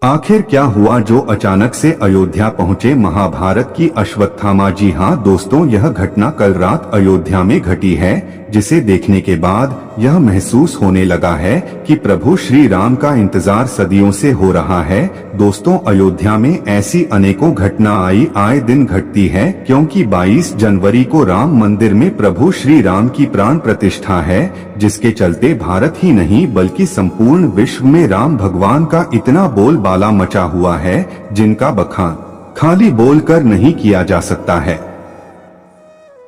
आखिर क्या हुआ जो अचानक से अयोध्या पहुंचे महाभारत की अश्वत्थामा। जी हाँ दोस्तों, यह घटना कल रात अयोध्या में घटी है, जिसे देखने के बाद यह महसूस होने लगा है कि प्रभु श्री राम का इंतजार सदियों से हो रहा है। दोस्तों, अयोध्या में ऐसी अनेकों घटना आए दिन घटती है, क्योंकि 22 जनवरी को राम मंदिर में प्रभु श्री राम की प्राण प्रतिष्ठा है, जिसके चलते भारत ही नहीं बल्कि संपूर्ण विश्व में राम भगवान का इतना बोलबाला मचा हुआ है, जिनका बखान खाली बोलकर नहीं किया जा सकता है।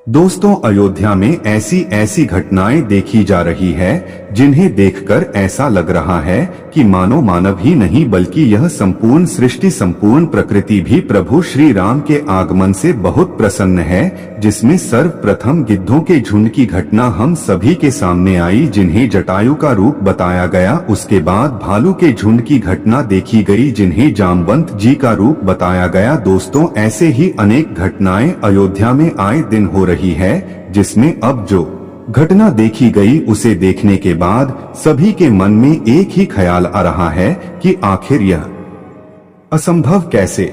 दोस्तों, अयोध्या में ऐसी घटनाएं देखी जा रही है, जिन्हें देखकर ऐसा लग रहा है कि मानो मानव ही नहीं बल्कि यह संपूर्ण सृष्टि, संपूर्ण प्रकृति भी प्रभु श्री राम के आगमन से बहुत प्रसन्न है। जिसमें सर्वप्रथम गिद्धों के झुंड की घटना हम सभी के सामने आई, जिन्हें जटायु का रूप बताया गया। उसके बाद भालू के झुंड की घटना देखी गई, जिन्हें जामवंत जी का रूप बताया गया। दोस्तों, ऐसे ही अनेक घटनाएं अयोध्या में आए दिन हो रही है, जिसमें अब जो घटना देखी गई उसे देखने के बाद सभी के मन में एक ही ख्याल आ रहा है कि आखिर यह असंभव कैसे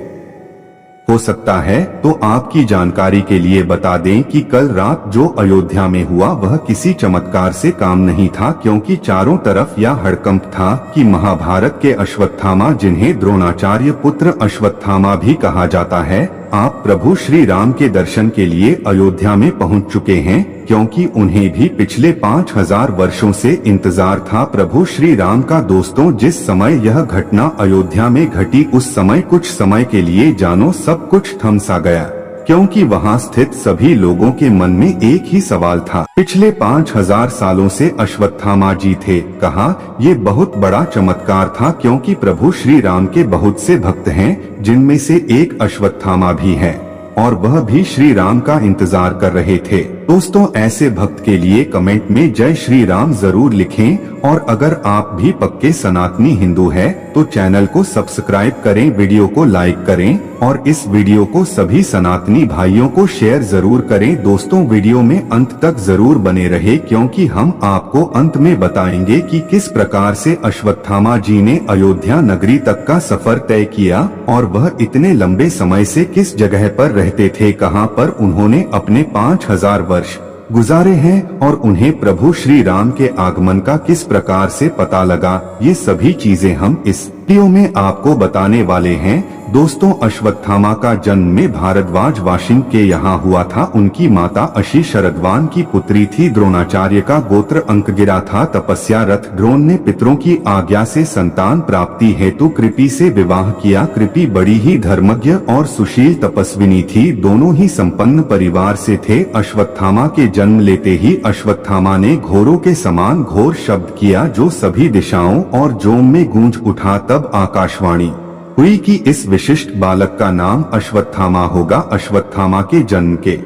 हो सकता है। तो आपकी जानकारी के लिए बता दें कि कल रात जो अयोध्या में हुआ वह किसी चमत्कार से काम नहीं था, क्योंकि चारों तरफ यह हड़कंप था कि महाभारत के अश्वत्थामा, जिन्हें द्रोणाचार्य पुत्र अश्वत्थामा भी कहा जाता है, आप प्रभु श्री राम के दर्शन के लिए अयोध्या में पहुंच चुके हैं, क्योंकि उन्हें भी पिछले 5000 वर्षों से इंतजार था प्रभु श्री राम का। दोस्तों, जिस समय यह घटना अयोध्या में घटी उस समय कुछ समय के लिए जानो सब कुछ थम सा गया, क्योंकि वहां स्थित सभी लोगों के मन में एक ही सवाल था। पिछले 5000 सालों से अश्वत्थामा जी थे, कहा ये बहुत बड़ा चमत्कार था, क्योंकि प्रभु श्री राम के बहुत से भक्त हैं, जिनमें से एक अश्वत्थामा भी है, और वह भी श्री राम का इंतजार कर रहे थे। दोस्तों, ऐसे भक्त के लिए कमेंट में जय श्री राम जरूर लिखें, और अगर आप भी पक्के सनातनी हिंदू हैं, तो चैनल को सब्सक्राइब करें, वीडियो को लाइक करें, और इस वीडियो को सभी सनातनी भाइयों को शेयर जरूर करें। दोस्तों, वीडियो में अंत तक जरूर बने रहे, क्योंकि हम आपको अंत में बताएंगे कि किस प्रकार से अश्वत्थामा जी ने अयोध्या नगरी तक का सफर तय किया, और वह इतने लंबे समय से किस जगह पर रहते थे, कहां पर उन्होंने अपने 5000 वर्ष गुजारे हैं, और उन्हें प्रभु श्री राम के आगमन का किस प्रकार से पता लगा। ये सभी चीजें हम इस वीडियो में आपको बताने वाले हैं। दोस्तों, अश्वत्थामा का जन्म में भारद्वाज वाशिंग के यहाँ हुआ था। उनकी माता अशी शरद्वान की पुत्री थी। द्रोणाचार्य का गोत्र अंकगिरा था। तपस्या रथ द्रोण ने पितरों की आज्ञा से संतान प्राप्ति हेतु कृपि से विवाह किया। कृपि बड़ी ही धर्मज्ञ और सुशील तपस्विनी थी। दोनों ही संपन्न परिवार से थे। अश्वत्थामा के जन्म लेते ही अश्वत्थामा ने घोरों के समान घोर शब्द किया, जो सभी दिशाओं और जोम में गूंज उठा। तब आकाशवाणी हुई कि इस विशिष्ट बालक का नाम अश्वत्थामा होगा। अश्वत्थामा के जन्म के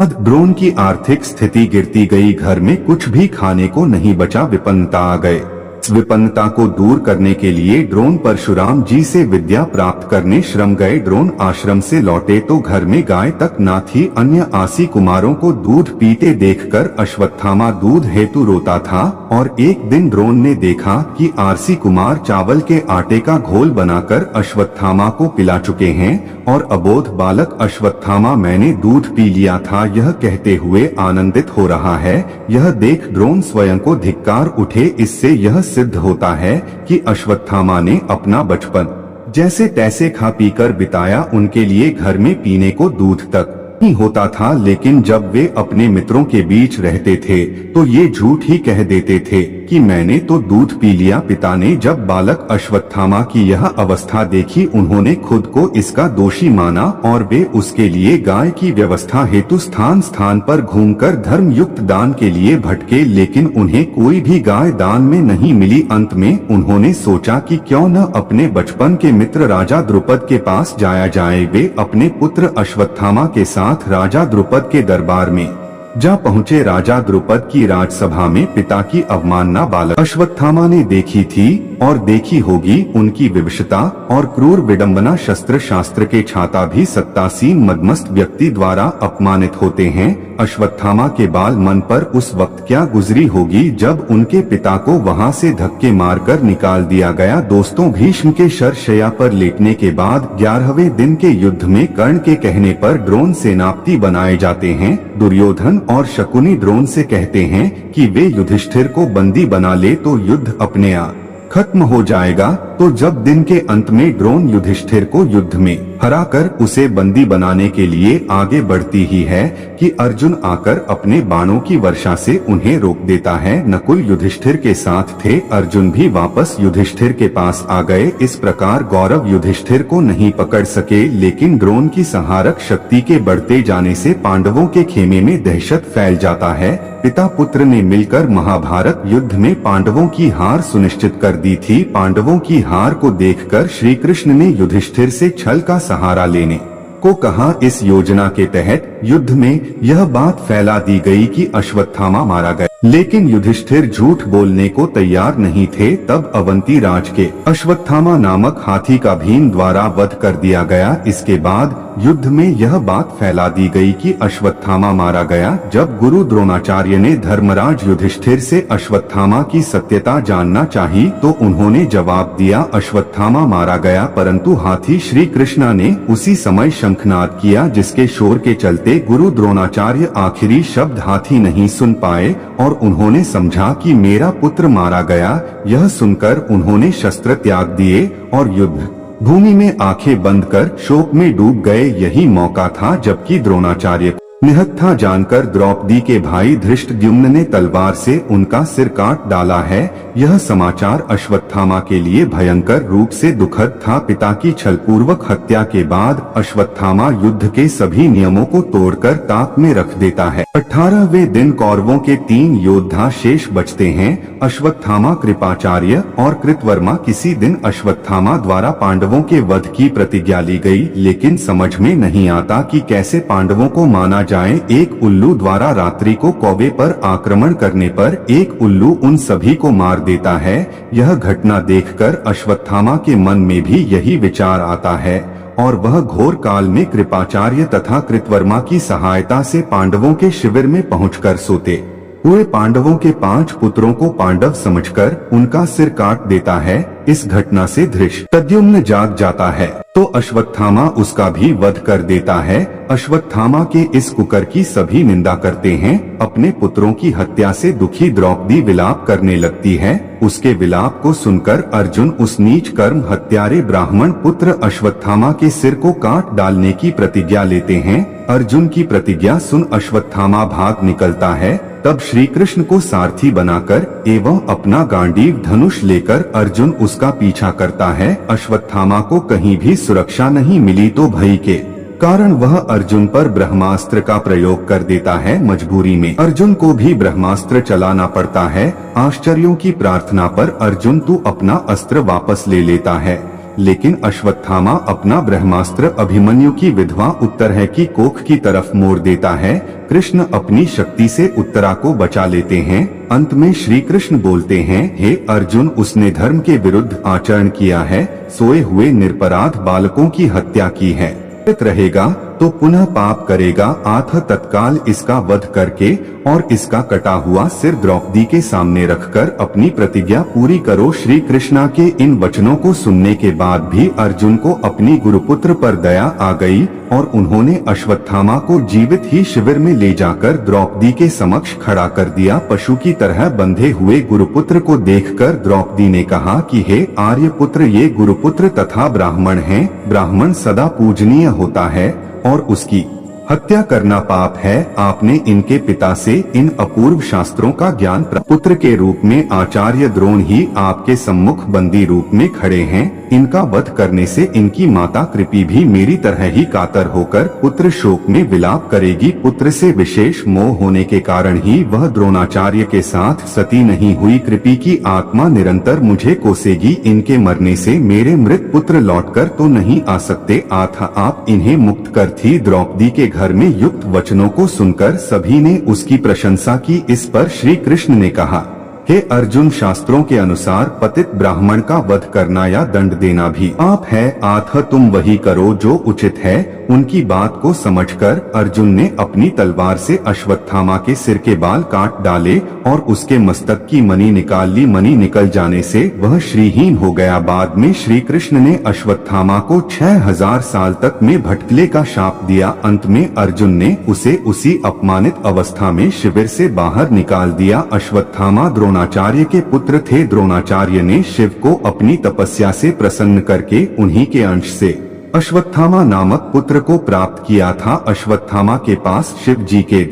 बाद द्रोण की आर्थिक स्थिति गिरती गई। घर में कुछ भी खाने को नहीं बचा। विपन्नता आ गए। इस विपन्नता को दूर करने के लिए द्रोण परशुराम जी से विद्या प्राप्त करने श्रम गए। द्रोण आश्रम से लौटे तो घर में गाय तक ना थी। अन्य आसी कुमारों को दूध पीते देखकर अश्वत्थामा दूध हेतु रोता था, और एक दिन द्रोण ने देखा कि आरसी कुमार चावल के आटे का घोल बनाकर अश्वत्थामा को पिला चुके हैं, और अबोध बालक अश्वत्थामा मैंने दूध पी लिया था, यह कहते हुए आनंदित हो रहा है। यह देख द्रोण स्वयं को धिक्कार उठे। इससे यह सिद्ध होता है कि अश्वत्थामा ने अपना बचपन जैसे तैसे खा पीकर बिताया। उनके लिए घर में पीने को दूध तक नहीं होता था, लेकिन जब वे अपने मित्रों के बीच रहते थे तो ये झूठ ही कह देते थे कि मैंने तो दूध पी लिया। पिता ने जब बालक अश्वत्थामा की यह अवस्था देखी, उन्होंने खुद को इसका दोषी माना, और वे उसके लिए गाय की व्यवस्था हेतु स्थान स्थान पर घूमकर धर्म युक्त दान के लिए भटके, लेकिन उन्हें कोई भी गाय दान में नहीं मिली। अंत में उन्होंने सोचा कि क्यों न अपने बचपन के मित्र राजा द्रुपद के पास जाया जाए। वे अपने पुत्र अश्वत्थामा के साथ राजा द्रुपद के दरबार में जा पहुँचे राजा द्रुपद की राजसभा में पिता की अवमानना बालक अश्वत्थामा ने देखी थी और देखी होगी। उनकी विवशता और क्रूर विडंबना शस्त्र शास्त्र के छाता भी सत्तासीन मदमस्त व्यक्ति द्वारा अपमानित होते हैं। अश्वत्थामा के बाल मन पर उस वक्त क्या गुजरी होगी जब उनके पिता को वहां से धक्के मारकर निकाल दिया गया। दोस्तों, भीष्म के शरशय्या पर लेटने के बाद 11वें दिन के युद्ध में कर्ण के कहने पर द्रोण सेनापति बनाए जाते हैं। दुर्योधन और शकुनी द्रोण से कहते हैं कि वे युधिष्ठिर को बंदी बना ले तो युद्ध अपने आप खत्म हो जाएगा। तो जब दिन के अंत में द्रोण युधिष्ठिर को युद्ध में हराकर उसे बंदी बनाने के लिए आगे बढ़ती ही है कि अर्जुन आकर अपने बाणों की वर्षा से उन्हें रोक देता है। नकुल युधिष्ठिर के साथ थे, अर्जुन भी वापस युधिष्ठिर के पास आ गए। इस प्रकार कौरव युधिष्ठिर को नहीं पकड़ सके, लेकिन द्रोण की संहारक शक्ति के बढ़ते जाने से पांडवों के खेमे में दहशत फैल जाता है। पिता पुत्र ने मिलकर महाभारत युद्ध में पांडवों की हार सुनिश्चित कर दी थी। पांडवों की हार को देखकर श्री कृष्ण ने युधिष्ठिर से छल का सहारा लेने को कहा। इस योजना के तहत युद्ध में यह बात फैला दी गई कि अश्वत्थामा मारा गया, लेकिन युधिष्ठिर झूठ बोलने को तैयार नहीं थे। तब अवंती राज के अश्वत्थामा नामक हाथी का भीम द्वारा वध कर दिया गया। इसके बाद युद्ध में यह बात फैला दी गई कि अश्वत्थामा मारा गया। जब गुरु द्रोणाचार्य ने धर्मराज युधिष्ठिर से अश्वत्थामा की सत्यता जानना चाही तो उन्होंने जवाब दिया अश्वत्थामा मारा गया, परंतु हाथी श्री कृष्णा ने उसी समय शंखनाद किया, जिसके शोर के चलते गुरु द्रोणाचार्य आखिरी शब्द हाथी नहीं सुन पाए और उन्होंने समझा कि मेरा पुत्र मारा गया। यह सुनकर उन्होंने शस्त्र त्याग दिए और युद्ध भूमि में आंखें बंद कर शोक में डूब गए। यही मौका था जबकि द्रोणाचार्य निहत्था जानकर द्रौपदी के भाई धृष्टद्युम्न ने तलवार से उनका सिर काट डाला है। यह समाचार अश्वत्थामा के लिए भयंकर रूप से दुखद था। पिता की छलपूर्वक हत्या के बाद अश्वत्थामा युद्ध के सभी नियमों को तोड़कर ताक में रख देता है। 18वें दिन कौरवों के 3 योद्धा शेष बचते हैं, अश्वत्थामा, कृपाचार्य और कृतवर्मा। किसी दिन अश्वत्थामा द्वारा पांडवों के वध की प्रतिज्ञा ली गई, लेकिन समझ में नहीं आता कि कैसे पांडवों को माना जाए। एक उल्लू द्वारा रात्रि को कौवे पर आक्रमण करने पर एक उल्लू उन सभी को मार देता है। यह घटना देखकर अश्वत्थामा के मन में भी यही विचार आता है और वह घोर काल में कृपाचार्य तथा कृतवर्मा की सहायता से पांडवों के शिविर में पहुंचकर सोते हुए पांडवों के 5 पुत्रों को पांडव समझकर उनका सिर काट देता है। इस घटना से धृष्टद्युम्न जाग जाता है तो अश्वत्थामा उसका भी वध कर देता है। अश्वत्थामा के इस कुकर की सभी निंदा करते हैं। अपने पुत्रों की हत्या से दुखी द्रौपदी विलाप करने लगती है। उसके विलाप को सुनकर अर्जुन उस नीच कर्म हत्यारे ब्राह्मण पुत्र अश्वत्थामा के सिर को काट डालने की प्रतिज्ञा लेते हैं। अर्जुन की प्रतिज्ञा सुन अश्वत्थामा भाग निकलता है। तब श्री कृष्ण को सारथी बनाकर एवं अपना गांडीव धनुष लेकर अर्जुन उसका पीछा करता है। अश्वत्थामा को कहीं भी सुरक्षा नहीं मिली तो भय के कारण वह अर्जुन पर ब्रह्मास्त्र का प्रयोग कर देता है। मजबूरी में अर्जुन को भी ब्रह्मास्त्र चलाना पड़ता है। आश्चर्यों की प्रार्थना पर अर्जुन तू अपना अस्त्र वापस ले लेता है, लेकिन अश्वत्थामा अपना ब्रह्मास्त्र अभिमन्यु की विधवा उत्तरह की कोख की तरफ मोड़ देता है। कृष्ण अपनी शक्ति से उत्तरा को बचा लेते हैं। अंत में श्री कृष्ण बोलते हैं, हे अर्जुन, उसने धर्म के विरुद्ध आचरण किया है, सोए हुए निरपराध बालकों की हत्या की है, रहेगा तो पुनः पाप करेगा। आथ तत्काल इसका वध करके और इसका कटा हुआ सिर द्रौपदी के सामने रखकर अपनी प्रतिज्ञा पूरी करो। श्री कृष्णा के इन वचनों को सुनने के बाद भी अर्जुन को अपनी गुरुपुत्र पर दया आ गई और उन्होंने अश्वत्थामा को जीवित ही शिविर में ले जाकर द्रौपदी के समक्ष खड़ा कर दिया। पशु की तरह बंधे हुए गुरुपुत्र को देखकर द्रौपदी ने कहा कि हे आर्यपुत्र, ये गुरुपुत्र तथा ब्राह्मण हैं। ब्राह्मण सदा पूजनीय होता है और उसकी हत्या करना पाप है। आपने इनके पिता से इन अपूर्व शास्त्रों का ज्ञान प्राप्त। पुत्र के रूप में आचार्य द्रोण ही आपके सम्मुख बंदी रूप में खड़े हैं। इनका वध करने से इनकी माता कृपि भी मेरी तरह ही कातर होकर पुत्र शोक में विलाप करेगी। पुत्र से विशेष मोह होने के कारण ही वह द्रोणाचार्य के साथ सती नहीं हुई। कृपि की आत्मा निरंतर मुझे कोसेगी। इनके मरने से मेरे मृत पुत्र लौटकर तो नहीं आ सकते। आथा आप इन्हें मुक्त कर थी द्रौपदी के धर्म में युक्त वचनों को सुनकर सभी ने उसकी प्रशंसा की। इस पर श्री कृष्ण ने कहा, हे अर्जुन, शास्त्रों के अनुसार पतित ब्राह्मण का वध करना या दंड देना भी पाप है, अतः तुम वही करो जो उचित है। उनकी बात को समझकर अर्जुन ने अपनी तलवार से अश्वत्थामा के सिर के बाल काट डाले और उसके मस्तक की मणि निकाल ली। मणि निकल जाने से वह श्रीहीन हो गया। बाद में श्री कृष्ण ने अश्वत्थामा को 6000 साल तक में भटकले का शाप दिया। अंत में अर्जुन ने उसे उसी अपमानित अवस्था में शिविर से बाहर निकाल दिया। अश्वत्थामा द्रोणाचार्य के पुत्र थे। द्रोणाचार्य ने शिव को अपनी तपस्या से प्रसन्न करके उन्हीं के अंश से अश्वत्थामा नामक पुत्र को प्राप्त किया था। अश्वत्थामा के पास शिव जी के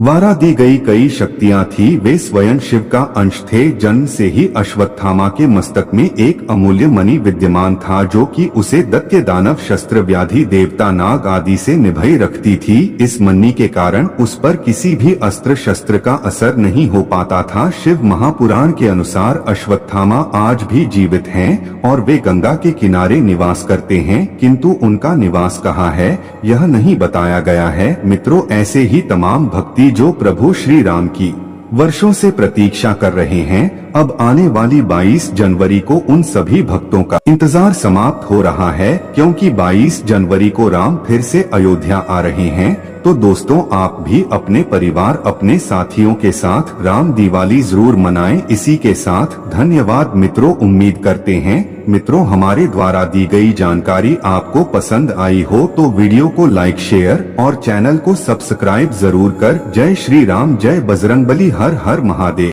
द्वारा दी गई कई शक्तियां थी। वे स्वयं शिव का अंश थे। जन्म से ही अश्वत्थामा के मस्तक में एक अमूल्य मणि विद्यमान था, जो कि उसे दैत्य दानव शस्त्र व्याधि देवता नाग आदि से निभय रखती थी। इस मणि के कारण उस पर किसी भी अस्त्र शस्त्र का असर नहीं हो पाता था। शिव महापुराण के अनुसार अश्वत्थामा आज भी जीवित हैं और वे गंगा के किनारे निवास करते हैं, किंतु उनका निवास कहाँ है यह नहीं बताया गया है। मित्रों, ऐसे ही तमाम भक्ति जो प्रभु श्री राम की वर्षों से प्रतीक्षा कर रहे हैं, अब आने वाली 22 जनवरी को उन सभी भक्तों का इंतजार समाप्त हो रहा है, क्योंकि 22 जनवरी को राम फिर से अयोध्या आ रहे हैं। तो दोस्तों, आप भी अपने परिवार, अपने साथियों के साथ राम दिवाली जरूर मनाएं। इसी के साथ धन्यवाद मित्रों। उम्मीद करते हैं मित्रों हमारे द्वारा दी गई जानकारी आपको पसंद आई हो तो वीडियो को लाइक, शेयर और चैनल को सब्सक्राइब जरूर कर। जय श्री राम, जय बजरंगबली, हर हर महादेव।